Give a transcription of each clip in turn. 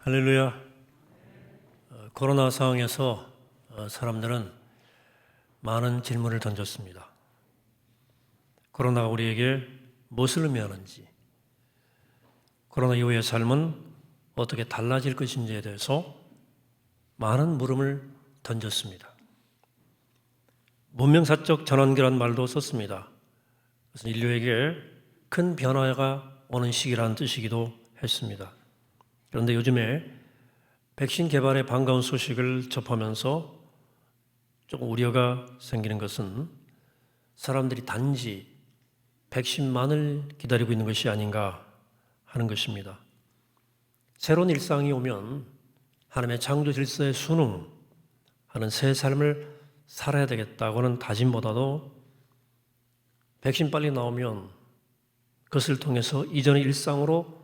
할렐루야. 코로나 상황에서 사람들은 많은 질문을 던졌습니다. 코로나가 우리에게 무엇을 의미하는지, 코로나 이후의 삶은 어떻게 달라질 것인지에 대해서 많은 물음을 던졌습니다. 문명사적 전환기란 말도 썼습니다. 그래서 인류에게 큰 변화가 오는 시기라는 뜻이기도 했습니다. 그런데 요즘에 백신 개발의 반가운 소식을 접하면서 조금 우려가 생기는 것은 사람들이 단지 백신만을 기다리고 있는 것이 아닌가 하는 것입니다. 새로운 일상이 오면 하나님의 창조 질서에 순응하는 새 삶을 살아야 되겠다고는 다짐보다도 백신 빨리 나오면 그것을 통해서 이전의 일상으로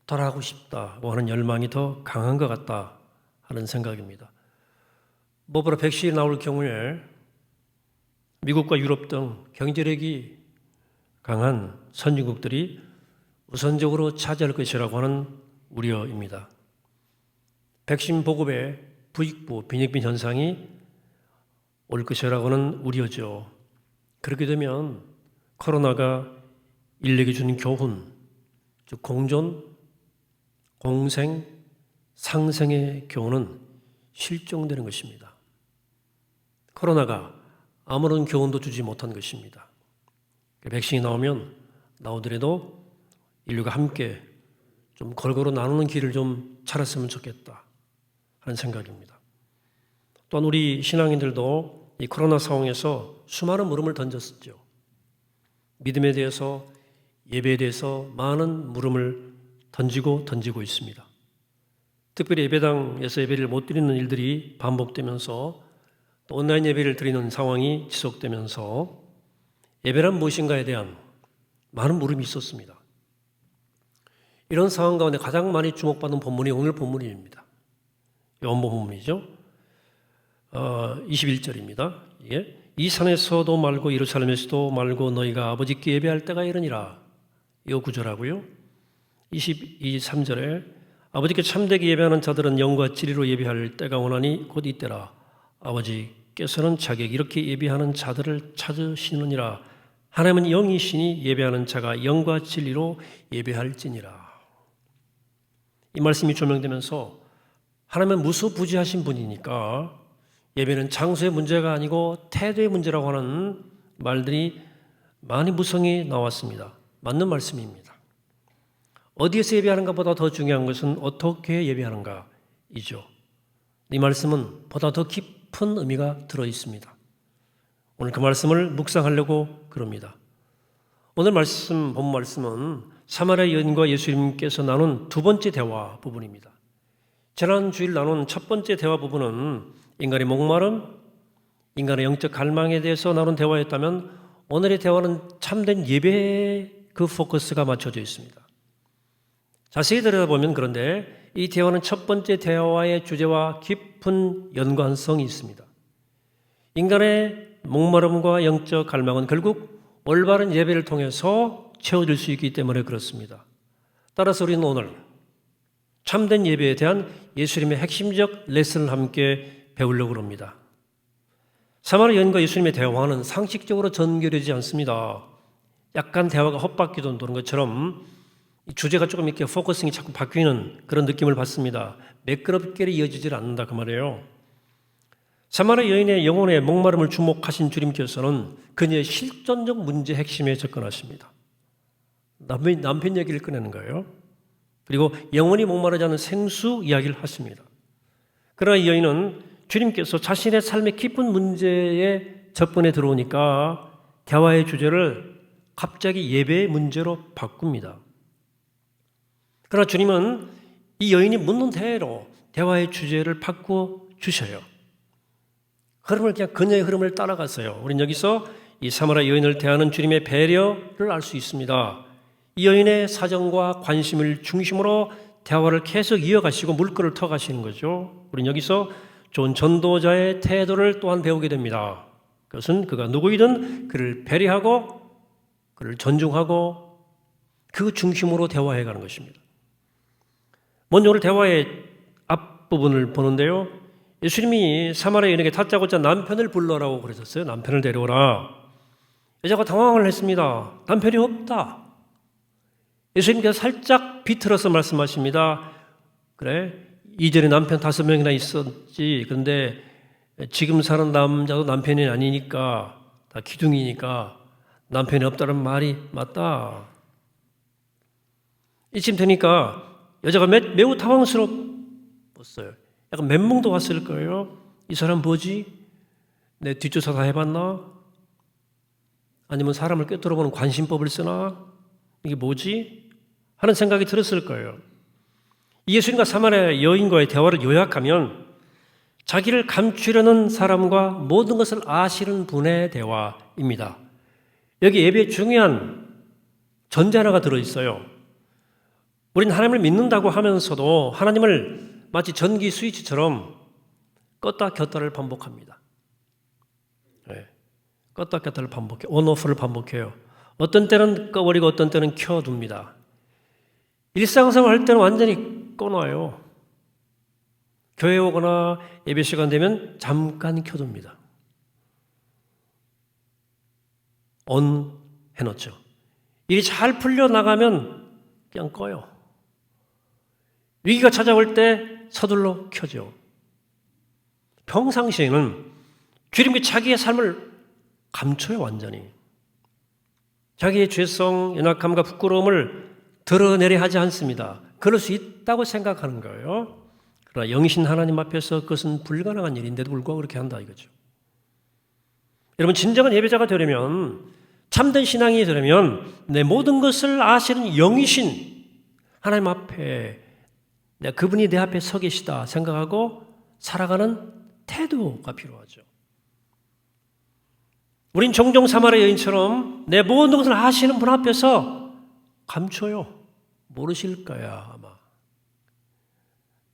돌아가고 싶다고 하는 열망이 더 강한 것 같다 하는 생각입니다. 무엇보다 백신이 나올 경우에 미국과 유럽 등 경제력이 강한 선진국들이 우선적으로 차지할 것이라고 하는 우려입니다. 백신 보급에 부익부, 빈익빈 현상이 올 것이라고 하는 우려죠. 그렇게 되면 코로나가 인류에게 주는 교훈, 즉 공존, 공생, 상생의 교훈은 실종되는 것입니다. 코로나가 아무런 교훈도 주지 못한 것입니다. 백신이 나오더라도 인류가 함께 좀 골고루 나누는 길을 좀 찾았으면 좋겠다 하는 생각입니다. 또한 우리 신앙인들도 이 코로나 상황에서 수많은 물음을 던졌었죠. 믿음에 대해서, 예배에 대해서 많은 물음을 던지고 있습니다. 특별히 예배당에서 예배를 못 드리는 일들이 반복되면서 또 온라인 예배를 드리는 상황이 지속되면서 예배란 무엇인가에 대한 많은 물음이 있었습니다. 이런 상황 가운데 가장 많이 주목받는 본문이 오늘 본문입니다. 요한복음 본문이죠. 21절입니다. 이 산에서도 말고 예루살렘에서도 말고 너희가 아버지께 예배할 때가 이르니라. 이 구절하고요. 23절에 아버지께 참되게 예배하는 자들은 영과 진리로 예배할 때가 오나니 곧 이때라. 아버지께서는 자기에게 이렇게 예배하는 자들을 찾으시느니라. 하나님은 영이시니 예배하는 자가 영과 진리로 예배할지니라. 이 말씀이 조명되면서 하나님은 무소부지하신 분이니까 예배는 장소의 문제가 아니고 태도의 문제라고 하는 말들이 많이 무성히 나왔습니다. 맞는 말씀입니다. 어디에서 예배하는가 보다 더 중요한 것은 어떻게 예배하는가이죠. 이 말씀은 보다 더 깊은 의미가 들어 있습니다. 오늘 그 말씀을 묵상하려고 그럽니다. 오늘 본 말씀은 사마리아 여인과 예수님께서 나눈 두 번째 대화 부분입니다. 지난 주일 나눈 첫 번째 대화 부분은 인간의 목마름, 인간의 영적 갈망에 대해서 나눈 대화였다면 오늘의 대화는 참된 예배에 그 포커스가 맞춰져 있습니다. 자세히 들여다보면 그런데 이 대화는 첫 번째 대화의 주제와 깊은 연관성이 있습니다. 인간의 목마름과 영적 갈망은 결국 올바른 예배를 통해서 채워질 수 있기 때문에 그렇습니다. 따라서 우리는 오늘 참된 예배에 대한 예수님의 핵심적 레슨을 함께 배우려고 합니다. 사마리아 여인과 예수님의 대화는 상식적으로 전개되지 않습니다. 약간 대화가 헛바퀴 도는 것처럼 주제가 조금 이렇게 포커싱이 자꾸 바뀌는 그런 느낌을 받습니다. 매끄럽게 이어지질 않는다 그 말이에요. 사마리아 여인의 영혼의 목마름을 주목하신 주님께서는 그녀의 실존적 문제 핵심에 접근하십니다. 남편 얘기를 꺼내는 거예요. 그리고 영혼이 목마르지 않은 생수 이야기를 하십니다. 그러나 이 여인은 주님께서 자신의 삶의 깊은 문제에 접근해 들어오니까 대화의 주제를 갑자기 예배의 문제로 바꿉니다. 그러나 주님은 이 여인이 묻는 대로 대화의 주제를 바꾸어 주셔요. 흐름을 그냥 그녀의 흐름을 따라가서요. 우린 여기서 이 사마리아 여인을 대하는 주님의 배려를 알 수 있습니다. 이 여인의 사정과 관심을 중심으로 대화를 계속 이어가시고 물꼬를 터가시는 거죠. 우린 여기서 좋은 전도자의 태도를 또한 배우게 됩니다. 그것은 그가 누구이든 그를 배려하고 그를 존중하고 그 중심으로 대화해 가는 것입니다. 먼저 오늘 대화의 앞부분을 보는데요. 예수님이 사마리아 여인에게 다짜고짜 남편을 불러라고 그러셨어요. 남편을 데려오라. 여자가 당황을 했습니다. 남편이 없다. 예수님께서 살짝 비틀어서 말씀하십니다. 그래, 이전에 남편 5명이나 있었지. 그런데 지금 사는 남자도 남편이 아니니까, 다 기둥이니까 남편이 없다는 말이 맞다. 이쯤 되니까 여자가 매우 당황스러웠어요. 약간 멘붕도 왔을 거예요. 이 사람 뭐지? 내 뒷조사 다 해봤나? 아니면 사람을 꿰뚫어보는 관심법을 쓰나? 이게 뭐지? 하는 생각이 들었을 거예요. 예수님과 사마리아 여인과의 대화를 요약하면 자기를 감추려는 사람과 모든 것을 아시는 분의 대화입니다. 여기 예배에 중요한 전제 하나가 들어있어요. 우린 하나님을 믿는다고 하면서도 하나님을 마치 전기 스위치처럼 껐다 켰다를 반복합니다. 네. 껐다 켰다를 반복해요. 온오프를 반복해요. 어떤 때는 꺼버리고 어떤 때는 켜둡니다. 일상생활 할 때는 완전히 꺼놔요. 교회 오거나 예배 시간 되면 잠깐 켜둡니다. 온 해놓죠. 일이 잘 풀려나가면 그냥 꺼요. 위기가 찾아올 때 서둘러 켜죠. 평상시에는 주님께 자기의 삶을 감춰요, 완전히. 자기의 죄성, 연약함과 부끄러움을 드러내려 하지 않습니다. 그럴 수 있다고 생각하는 거예요. 그러나 영신 하나님 앞에서 그것은 불가능한 일인데도 불구하고 그렇게 한다 이거죠. 여러분, 진정한 예배자가 되려면, 참된 신앙이 되려면 내 모든 것을 아시는 영이신 하나님 앞에 내가 그분이 내 앞에 서 계시다 생각하고 살아가는 태도가 필요하죠. 우린 종종 사마리아 여인처럼 내 모든 것을 아시는 분 앞에서 감춰요. 모르실 거야 아마.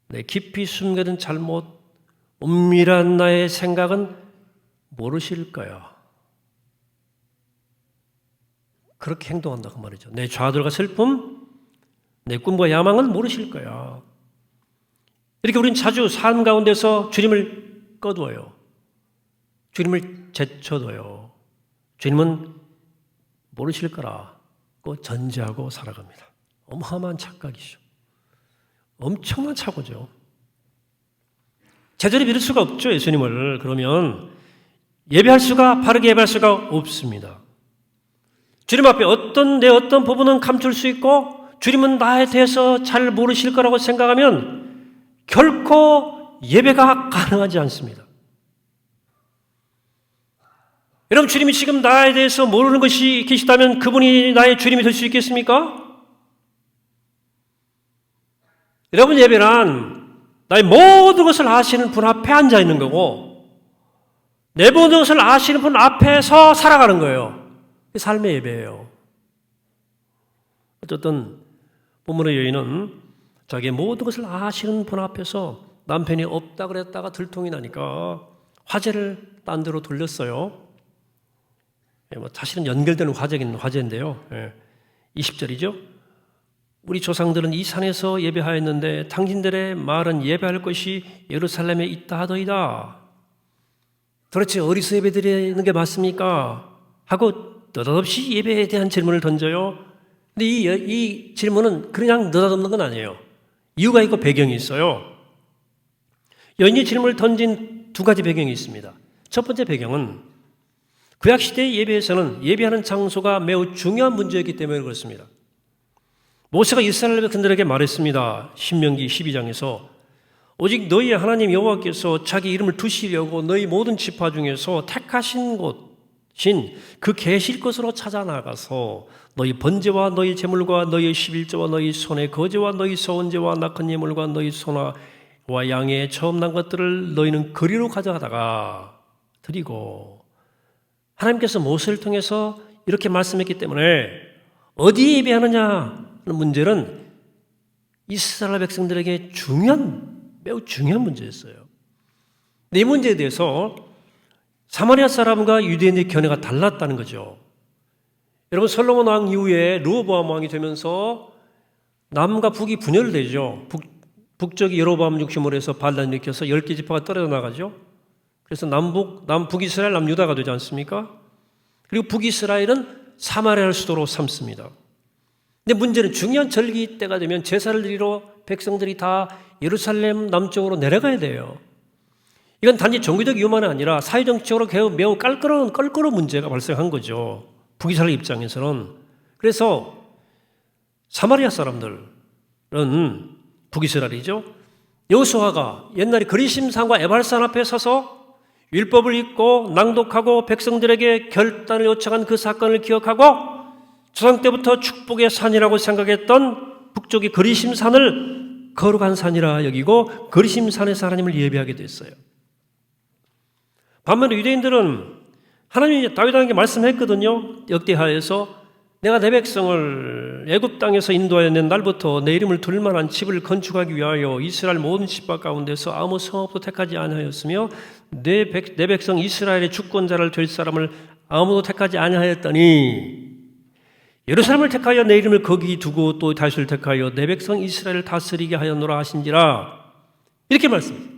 내 깊이 숨겨둔 잘못, 은밀한 나의 생각은 모르실 거야. 그렇게 행동한다 그 말이죠. 내 좌절과 슬픔, 내 꿈과 야망은 모르실 거야. 이렇게 우리는 자주 삶 가운데서 주님을 꺼두어요. 주님을 제쳐둬요. 주님은 모르실 거라고 전제하고 살아갑니다. 어마어마한 착각이죠. 엄청난 착오죠. 제대로 믿을 수가 없죠, 예수님을. 그러면 바르게 예배할 수가 없습니다. 주님 앞에 내 어떤 부분은 감출 수 있고 주님은 나에 대해서 잘 모르실 거라고 생각하면 결코 예배가 가능하지 않습니다. 여러분, 주님이 지금 나에 대해서 모르는 것이 계시다면 그분이 나의 주님이 될 수 있겠습니까? 여러분, 예배란 나의 모든 것을 아시는 분 앞에 앉아 있는 거고 내 모든 것을 아시는 분 앞에서 살아가는 거예요. 그게 삶의 예배예요. 어쨌든 본문의 여인은 자기의 모든 것을 아시는 분 앞에서 남편이 없다 그랬다가 들통이 나니까 화제를 딴 데로 돌렸어요. 사실은 연결되는 화제긴 화제인데요. 20절이죠. 우리 조상들은 이 산에서 예배하였는데 당신들의 말은 예배할 것이 예루살렘에 있다 하더이다. 도대체 어디서 예배드리는 게 맞습니까? 하고 느닷없이 예배에 대한 질문을 던져요. 근데 이 질문은 그냥 느닷없는 건 아니에요. 이유가 있고 배경이 있어요. 여인이 질문을 던진 두 가지 배경이 있습니다. 첫 번째 배경은 구약시대의 예배에서는 예배하는 장소가 매우 중요한 문제였기 때문에 그렇습니다. 모세가 이스라엘 백성들에게 말했습니다. 신명기 12장에서 오직 너희의 하나님 여호와께서 자기 이름을 두시려고 너희 모든 지파 중에서 택하신 곳인 그 계실 곳으로 찾아 나가서 너희 번제와 너희 제물과 너희 11조와 너희 손의 거제와 너희 소원제와 낙헌 예물과 너희 소나와 양의 처음 난 것들을 너희는 거리로 가져가다가 드리고, 하나님께서 모세를 통해서 이렇게 말씀했기 때문에 어디에 예배하느냐 하는 문제는 이스라엘 백성들에게 매우 중요한 문제였어요. 이 문제에 대해서 사마리아 사람과 유대인의 견해가 달랐다는 거죠. 여러분, 솔로몬 왕 이후에 르호보암 왕이 되면서 남과 북이 분열되죠. 북쪽이 여로보암 중심으로 해서 반란 일으켜서 10개 지파가 떨어져 나가죠. 그래서 북이스라엘, 남유다가 되지 않습니까? 그리고 북이스라엘은 사마리아를 수도로 삼습니다. 근데 문제는 중요한 절기 때가 되면 제사를 드리러 백성들이 다 예루살렘 남쪽으로 내려가야 돼요. 이건 단지 종교적 이유만이 아니라 사회정치적으로 매우 껄끄러운 문제가 발생한 거죠. 북이스라엘 입장에서는. 그래서 사마리아 사람들은 북이스라엘이죠. 여호수아가 옛날에 그리심산과 에발산 앞에 서서 율법을 읽고 낭독하고 백성들에게 결단을 요청한 그 사건을 기억하고 조상 때부터 축복의 산이라고 생각했던 북쪽의 그리심산을 거룩한 산이라 여기고 그리심산에서 하나님을 예배하게 됐어요. 반면에 유대인들은 하나님이 다윗에게 말씀했거든요. 역대하에서 내가 내 백성을 애굽 땅에서 인도하여 낸 날부터 내 이름을 둘 만한 집을 건축하기 위하여 이스라엘 모든 집파 가운데서 아무 성읍도 택하지 아니하였으며 내 백성 이스라엘의 주권자를 될 사람을 아무도 택하지 아니하였더니 예루살렘을 택하여 내 이름을 거기 두고 또 다윗을 택하여 내 백성 이스라엘을 다스리게 하였노라 하신지라 이렇게 말씀합니다.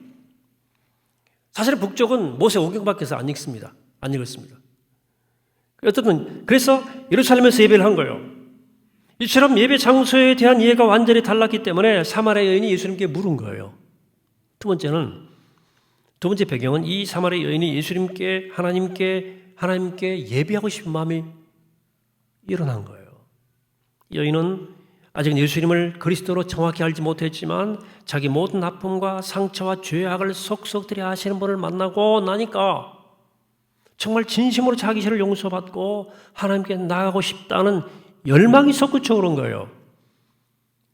사실은 북쪽은 모세 오경밖에서 안 읽습니다. 안 읽었습니다. 어쨌든 그래서 예루살렘에서 예배를 한 거예요. 이처럼 예배 장소에 대한 이해가 완전히 달랐기 때문에 사마리아 여인이 예수님께 물은 거예요. 두 번째 배경은 이 사마리아 여인이 예수님께 하나님께 예배하고 싶은 마음이 일어난 거예요. 여인은 아직 예수님을 그리스도로 정확히 알지 못했지만 자기 모든 아픔과 상처와 죄악을 속속들이 아시는 분을 만나고 나니까 정말 진심으로 자기 죄를 용서받고 하나님께 나아가고 싶다는 열망이 솟구쳐 오른 거예요.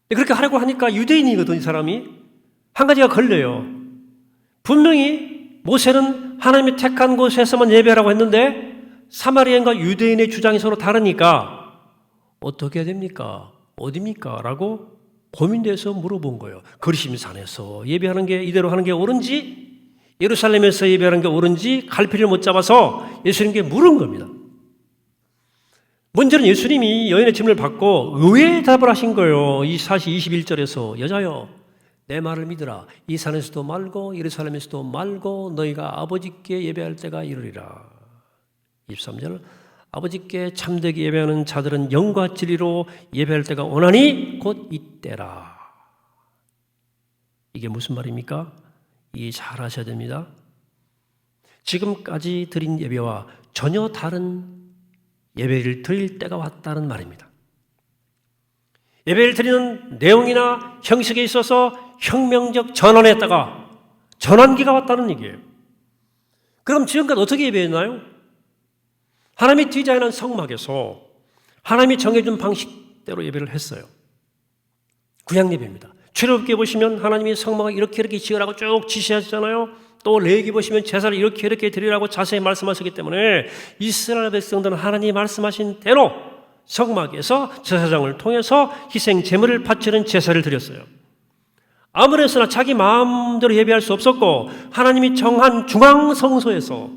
그렇게 하려고 하니까 유대인이거든, 이 사람이. 한 가지가 걸려요. 분명히 모세는 하나님이 택한 곳에서만 예배하라고 했는데 사마리아인과 유대인의 주장이 서로 다르니까 어떻게 해야 됩니까? 어디입니까? 라고 고민돼서 물어본 거예요. 그리심산에서 예배하는 게 이대로 하는 게 옳은지 예루살렘에서 예배하는 게 옳은지 갈피를 못 잡아서 예수님께 물은 겁니다. 문제는 예수님이 여인의 질문을 받고 의외의 답을 하신 거예요. 이 21절에서 여자여 내 말을 믿으라. 이 산에서도 말고 예루살렘에서도 말고 너희가 아버지께 예배할 때가 이르리라. 23절 아버지께 참되게 예배하는 자들은 영과 진리로 예배할 때가 오나니 곧 이때라. 이게 무슨 말입니까? 이해 잘 하셔야 됩니다. 지금까지 드린 예배와 전혀 다른 예배를 드릴 때가 왔다는 말입니다. 예배를 드리는 내용이나 형식에 있어서 혁명적 전환기가 왔다는 얘기예요. 그럼 지금까지 어떻게 예배했나요? 하나님이 디자인한 성막에서 하나님이 정해준 방식대로 예배를 했어요. 구약 예배입니다. 출애굽기에 보시면 하나님이 성막을 이렇게 지으라고 쭉 지시하셨잖아요. 또 레위기 보시면 제사를 이렇게 드리라고 자세히 말씀하셨기 때문에 이스라엘 백성들은 하나님이 말씀하신 대로 성막에서 제사장을 통해서 희생 제물을 바치는 제사를 드렸어요. 아무래서나 자기 마음대로 예배할 수 없었고 하나님이 정한 중앙성소에서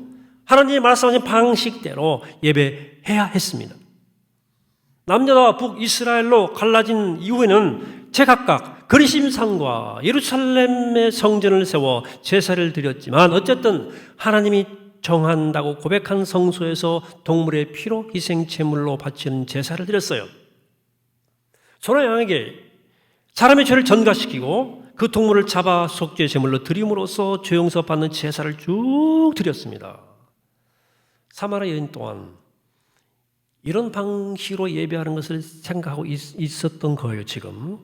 하나님이 말씀하신 방식대로 예배해야 했습니다. 남유다와 북이스라엘로 갈라진 이후에는 제각각 그리심산과 예루살렘의 성전을 세워 제사를 드렸지만 어쨌든 하나님이 정한다고 고백한 성소에서 동물의 피로 희생 제물로 바치는 제사를 드렸어요. 소나 양에게 사람의 죄를 전가시키고 그 동물을 잡아 속죄 제물로 드림으로써 죄 용서 받는 제사를 쭉 드렸습니다. 사마리아 여인 또한 이런 방식으로 예배하는 것을 생각하고 있었던 거예요. 지금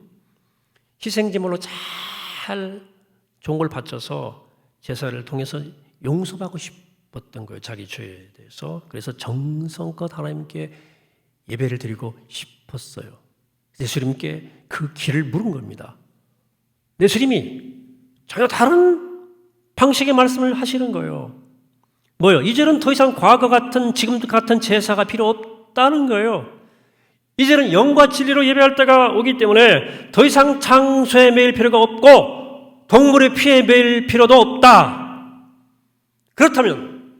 희생제물로 잘 좋은 걸 바쳐서 제사를 통해서 용서받고 싶었던 거예요. 자기 죄에 대해서. 그래서 정성껏 하나님께 예배를 드리고 싶었어요. 예수님께 그 길을 물은 겁니다. 예수님이 전혀 다른 방식의 말씀을 하시는 거예요. 뭐요? 이제는 더 이상 과거 같은 지금 같은 제사가 필요 없다는 거예요. 이제는 영과 진리로 예배할 때가 오기 때문에 더 이상 장소에 매일 필요가 없고 동물의 피에 매일 필요도 없다. 그렇다면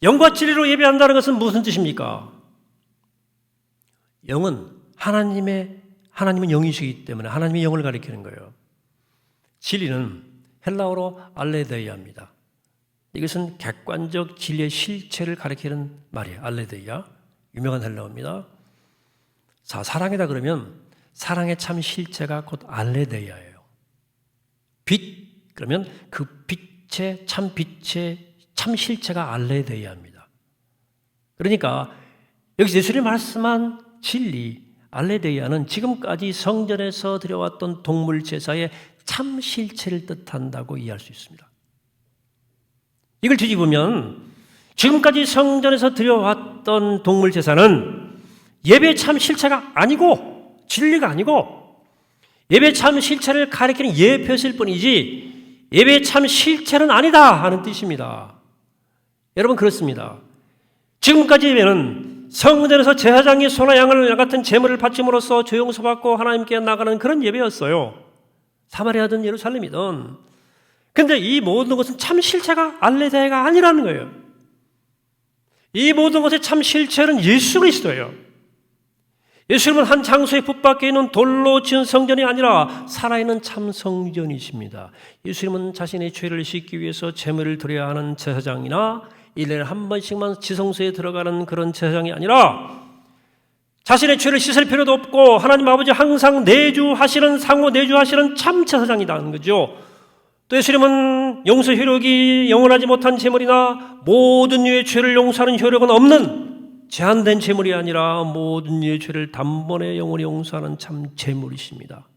영과 진리로 예배한다는 것은 무슨 뜻입니까? 영은 하나님은 영이시기 때문에 하나님의 영을 가리키는 거예요. 진리는 헬라어로 알레데이아입니다. 이것은 객관적 진리의 실체를 가리키는 말이에요. 알레데이아. 유명한 헬라어입니다. 자, 사랑이다 그러면 사랑의 참 실체가 곧 알레데이아예요. 빛 그러면 그 빛의 참 실체가 알레데이아입니다. 그러니까 여기서 예수님이 말씀한 진리 알레데이아는 지금까지 성전에서 드려왔던 동물 제사의 참 실체를 뜻한다고 이해할 수 있습니다. 이걸 뒤집으면 지금까지 성전에서 드려왔던 동물 제사는 예배의 참 실체가 아니고 진리가 아니고 예배의 참 실체를 가리키는 예표일 뿐이지 예배의 참 실체는 아니다 하는 뜻입니다. 여러분 그렇습니다. 지금까지 예배는 성전에서 제사장이 소나 양을 같은 제물을 바침으로써 죄용서받고 하나님께 나가는 그런 예배였어요. 사마리아든 예루살렘이든. 그런데 이 모든 것은 참 실체가 알레데이아가 아니라는 거예요. 이 모든 것의 참 실체는 예수 그리스도예요. 예수님은 한 장소에 붙박혀 있는 돌로 지은 성전이 아니라 살아있는 참 성전이십니다. 예수님은 자신의 죄를 씻기 위해서 제물을 드려야 하는 제사장이나 1년에 한 번씩만 지성소에 들어가는 그런 제사장이 아니라 자신의 죄를 씻을 필요도 없고 하나님 아버지 항상 상호 내주하시는 참 제사장이라는 거죠. 또 예수님은 용서 효력이 영원하지 못한 제물이나 모든 이의 죄를 용서하는 효력은 없는 제한된 제물이 아니라 모든 이의 죄를 단번에 영원히 용서하는 참 제물이십니다.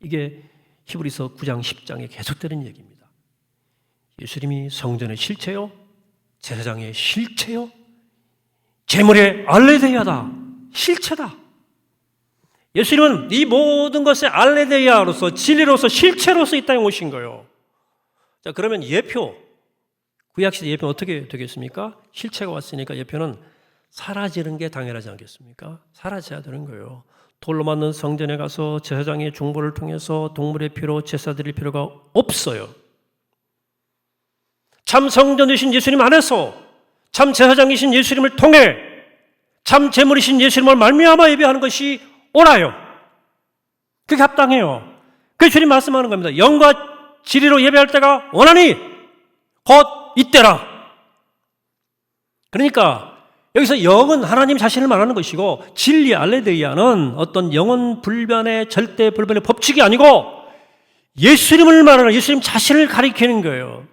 이게 히브리서 9장 10장에 계속되는 얘기입니다. 예수님이 성전의 실체요, 제사장의 실체요, 제물의 알레데이아다, 실체다. 예수님은 이 모든 것의 알레데이아로서 진리로서 실체로서 이 땅에 오신 거예요. 자, 그러면 예표, 구약시대 예표는 어떻게 되겠습니까? 실체가 왔으니까 예표는 사라지는 게 당연하지 않겠습니까? 사라져야 되는 거예요. 돌로 만든 성전에 가서 제사장의 중보를 통해서 동물의 피로 제사 드릴 필요가 없어요. 참 성전이신 예수님 안에서 참 제사장이신 예수님을 통해 참 제물이신 예수님을 말미암아 예배하는 것이 옳아요. 그게 합당해요. 그래서 주님 말씀하는 겁니다. 영과 진리로 예배할 때가 원하니 곧 이때라. 그러니까 여기서 영은 하나님 자신을 말하는 것이고 진리 알레데이아는 어떤 영원 불변의 절대 불변의 법칙이 아니고 예수님을 말하는 예수님 자신을 가리키는 거예요.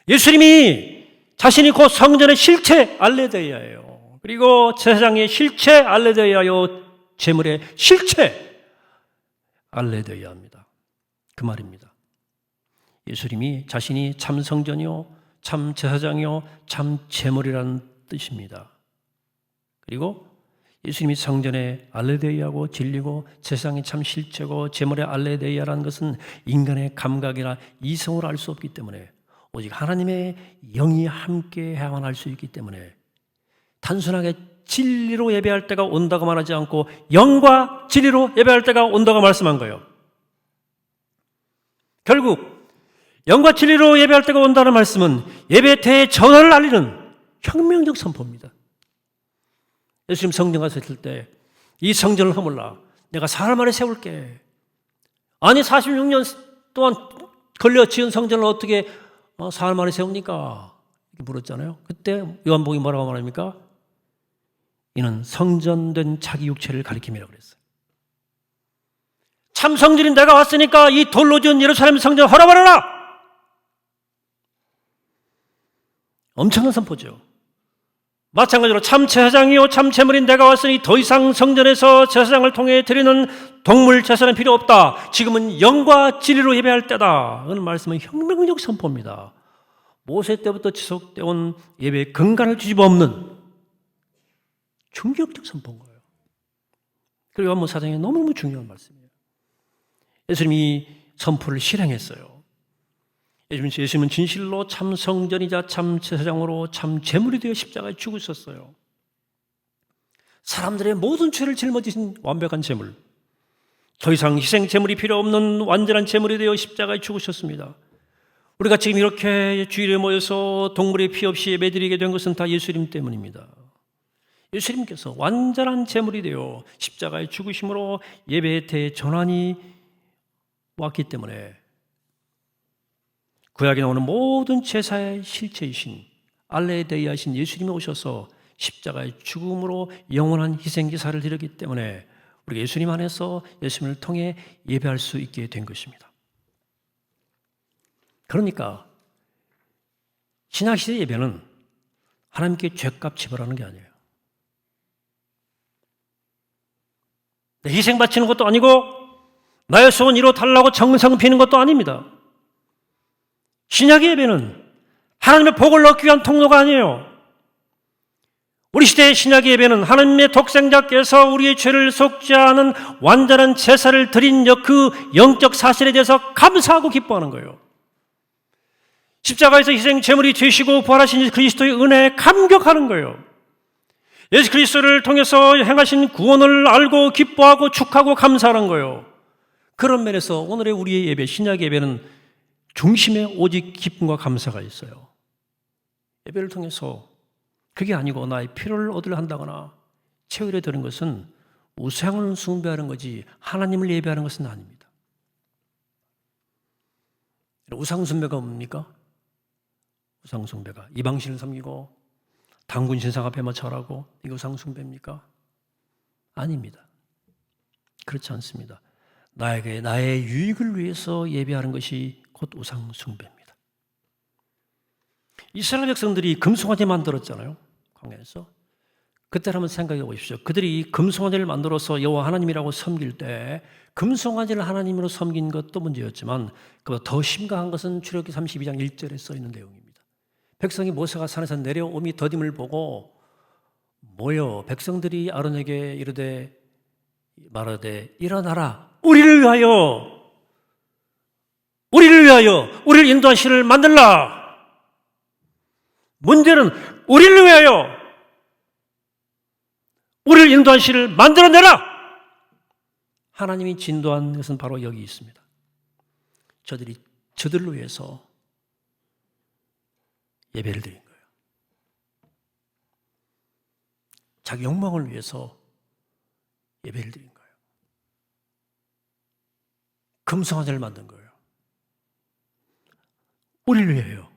예수님이 자신이 곧 성전의 실체 알레데이아예요. 그리고 제사장의 실체 알레데이아요. 제물의 실체 알레데이아입니다. 그 말입니다. 예수님이 자신이 참 성전이요, 참 제사장이요, 참 제물이라는 뜻입니다. 그리고 예수님이 성전의 알레데이아고 진리고 세상의 참 실체고 제물의 알레데이아라는 것은 인간의 감각이나 이성으로 알 수 없기 때문에 오직 하나님의 영이 함께 해야만 알 수 있기 때문에 단순하게 진리로 예배할 때가 온다고 말하지 않고 영과 진리로 예배할 때가 온다고 말씀한 거예요. 결국 영과 진리로 예배할 때가 온다는 말씀은 예배 때의 전환을 알리는 혁명적 선포입니다. 예수님 성전 가셨을 때 이 성전을 허물라 내가 사흘 만에 세울게. 아니 46년 동안 걸려 지은 성전을 어떻게 사흘 만에 세웁니까? 이렇게 물었잖아요. 그때 요한복음이 뭐라고 말합니까? 이는 성전된 자기 육체를 가리킴이라고 그랬어요. 참 성전인 내가 왔으니까 이 돌로 지은 예루살렘 성전 헐어버려라! 엄청난 선포죠. 마찬가지로 참 제사장이요 참 제물인 내가 왔으니 더 이상 성전에서 제사장을 통해 드리는 동물 제사는 필요 없다. 지금은 영과 진리로 예배할 때다. 그 말씀은 혁명적 선포입니다. 모세 때부터 지속되어 온 예배의 근간을 뒤집어 엎는 충격적 선포인 거예요. 그리고 요한복음 4장에 너무너무 중요한 말씀이에요. 예수님이 선포를 실행했어요. 예수님은 진실로 참 성전이자 참 제사장으로 참 제물이 되어 십자가에 죽으셨어요. 사람들의 모든 죄를 짊어지신 완벽한 제물, 더 이상 희생 제물이 필요 없는 완전한 제물이 되어 십자가에 죽으셨습니다. 우리가 지금 이렇게 주일에 모여서 동물의 피 없이 예배드리게 된 것은 다 예수님 때문입니다. 예수님께서 완전한 제물이 되어 십자가에 죽으심으로 예배의 대전환이 왔기 때문에 구약에 나오는 모든 제사의 실체이신 알레데이아신 예수님이 오셔서 십자가의 죽음으로 영원한 희생제사를 드렸기 때문에 우리가 예수님 안에서 예수님을 통해 예배할 수 있게 된 것입니다. 그러니까 신약시대 예배는 하나님께 죗값 지불하는 게 아니에요. 희생 바치는 것도 아니고 나의 소원 이루어달라고 정성 피는 것도 아닙니다. 신약의 예배는 하나님의 복을 얻기 위한 통로가 아니에요. 우리 시대의 신약의 예배는 하나님의 독생자께서 우리의 죄를 속죄하는 완전한 제사를 드린 그 영적 사실에 대해서 감사하고 기뻐하는 거예요. 십자가에서 희생 제물이 되시고 부활하신 그리스도의 은혜에 감격하는 거예요. 예수 그리스도를 통해서 행하신 구원을 알고 기뻐하고 축하하고 감사하는 거예요. 그런 면에서 오늘의 우리의 예배, 신약의 예배는 중심에 오직 기쁨과 감사가 있어요. 예배를 통해서 그게 아니고 나의 필요를 얻으려 한다거나 채우려 드는 것은 우상을 숭배하는 거지 하나님을 예배하는 것은 아닙니다. 우상 숭배가 뭡니까? 우상 숭배가 이방신을 섬기고 당군 신상 앞에만 절하고 이게 우상 숭배입니까? 아닙니다. 그렇지 않습니다. 나에게 나의 유익을 위해서 예배하는 것이 곧 우상 숭배입니다. 이스라엘 백성들이 금송아지 만들었잖아요. 광야에서. 그때 한번 생각해 보십시오. 그들이 금송아지를 만들어서 여호와 하나님이라고 섬길 때 금송아지를 하나님으로 섬긴 것도 문제였지만 그보다 더 심각한 것은 출애굽기 32장 1절에 써 있는 내용입니다. 백성이 모세가 산에서 내려오미 더딤을 보고 모여 백성들이 아론에게 이르되 말하되 일어나라 우리를 위하여 우리를 인도한 신을 만들라. 문제는 우리를 위하여 우리를 인도한 신을 만들어내라. 하나님이 진도한 것은 바로 여기 있습니다. 저들을 위해서 예배를 드린 거예요. 자기 욕망을 위해서 예배를 드린 거예요. 금송아지를 만든 거예요. 우리를 위해요.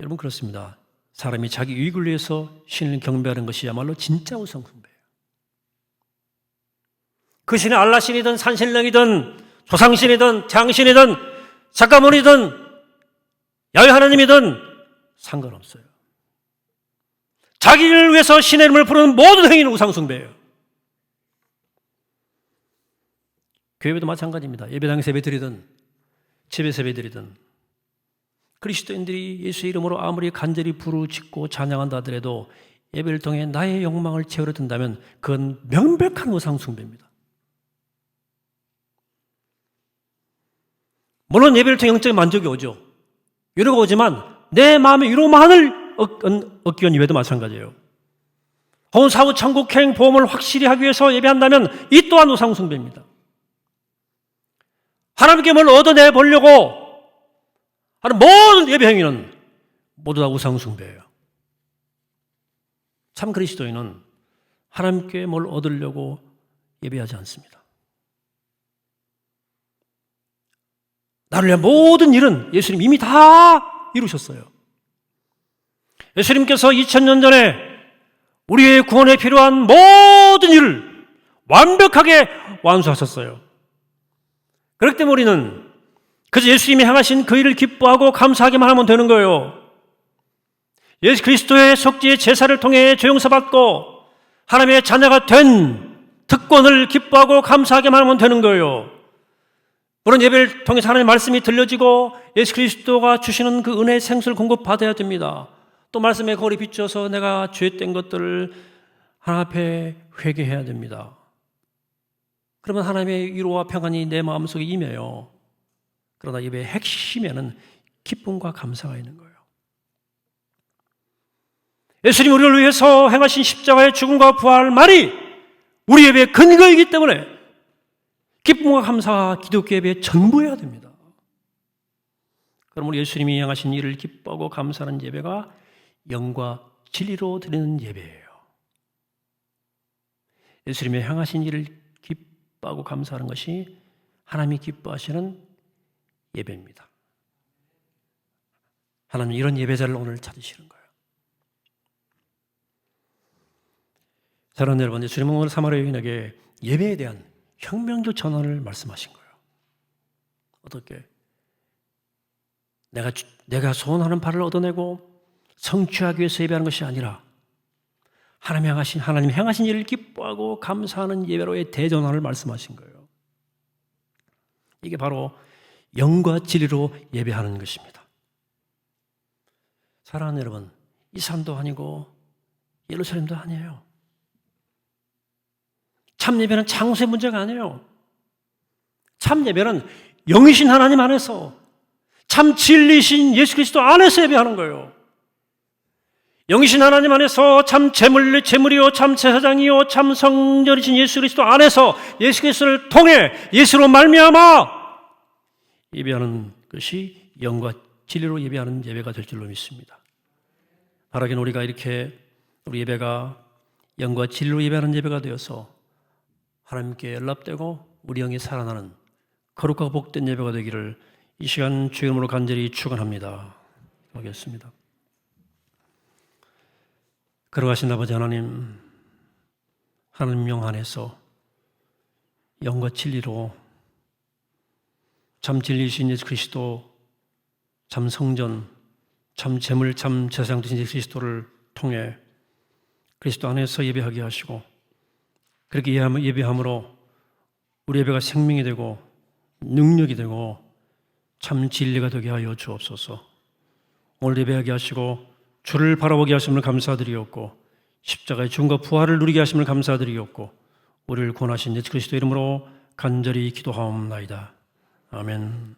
여러분 그렇습니다. 사람이 자기 유익을 위해서 신을 경배하는 것이야말로 진짜 우상숭배예요. 그 신이 알라신이든 산신령이든 조상신이든 장신이든 작가문이든 야훼 하나님이든 상관없어요. 자기를 위해서 신의 이름을 부르는 모든 행위는 우상숭배예요. 교회도 마찬가지입니다. 예배당에서 예배드리든 집에서 예배드리든 그리스도인들이 예수의 이름으로 아무리 간절히 부르짖고 찬양한다 하더라도 예배를 통해 나의 욕망을 채우려 든다면 그건 명백한 우상숭배입니다. 물론 예배를 통해 영적인 만족이 오죠. 위로가 오지만 내 마음의 위로만을 얻기 위한 예배도 마찬가지예요. 혹은 사후 천국행 보험을 확실히 하기 위해서 예배한다면 이 또한 우상숭배입니다. 하나님께 뭘 얻어내 보려고 하는 모든 예배 행위는 모두 다 우상숭배예요. 참 그리스도인은 하나님께 뭘 얻으려고 예배하지 않습니다. 나를 위한 모든 일은 예수님 이미 다 이루셨어요. 예수님께서 2000년 전에 우리의 구원에 필요한 모든 일을 완벽하게 완수하셨어요. 그렇기 때문에 우리는 그저 예수님이 행하신 그 일을 기뻐하고 감사하기만 하면 되는 거예요. 예수 그리스도의 속죄의 제사를 통해 죄 용서받고 하나님의 자녀가 된 특권을 기뻐하고 감사하기만 하면 되는 거예요. 물론 예배를 통해서 하나님의 말씀이 들려지고 예수 그리스도가 주시는 그 은혜의 생수를 공급받아야 됩니다. 또 말씀의 거울이 비춰서 내가 죄된 것들을 하나님 앞에 회개해야 됩니다. 그러면 하나님의 위로와 평안이 내 마음속에 임해요. 그러나 예배의 핵심에는 기쁨과 감사가 있는 거예요. 예수님 우리를 위해서 행하신 십자가의 죽음과 부활만이 우리 예배의 근거이기 때문에 기쁨과 감사가 기독교 예배의 전부여야 됩니다. 그럼 우리 예수님이 행하신 일을 기뻐하고 감사하는 예배가 영과 진리로 드리는 예배예요. 예수님이 행하신 일을 기뻐하고 감사하는 것이 하나님이 기뻐하시는 예배입니다. 하나님 이런 예배자를 오늘 찾으시는 거예요. 사랑하는 여러분, 주님은 오늘 사마리아 여인에게 예배에 대한 혁명적 전환을 말씀하신 거예요. 어떻게? 내가 소원하는 바를 얻어내고 성취하기 위해서 예배하는 것이 아니라 하나님 행하신 일을 기뻐하고 감사하는 예배로의 대전환을 말씀하신 거예요. 이게 바로 영과 진리로 예배하는 것입니다. 사랑하는 여러분, 이 산도 아니고 예루살렘도 아니에요. 참 예배는 장소의 문제가 아니에요. 참 예배는 영이신 하나님 안에서, 참 진리신 예수 그리스도 안에서 예배하는 거예요. 영이신 하나님 안에서 참 제물이요 참 제사장이요 참 성전이신 예수 그리스도 안에서 예수 그리스도를 통해 예수로 말미암아 예배하는 것이 영과 진리로 예배하는 예배가 될 줄로 믿습니다. 바라기는 우리가 이렇게 우리 예배가 영과 진리로 예배하는 예배가 되어서 하나님께 연락되고 우리 영이 살아나는 거룩하고 복된 예배가 되기를 이 시간 주의 이름으로 간절히 축원합니다. 하겠습니다. 걸어가신 아버지 하나님, 하나님 영 안에서 영과 진리로 참 진리이신 예수 그리스도, 참 성전, 참 제물, 참 제사장 되신 예수 그리스도를 통해 그리스도 안에서 예배하게 하시고 그렇게 예배함으로 우리 예배가 생명이 되고 능력이 되고 참 진리가 되게 하여 주옵소서. 오늘 예배하게 하시고 주를 바라보게 하심을 감사드리옵고 십자가의 죽음과 부활을 누리게 하심을 감사드리옵고 우리를 구원하신 예수 그리스도 이름으로 간절히 기도하옵나이다. 아멘.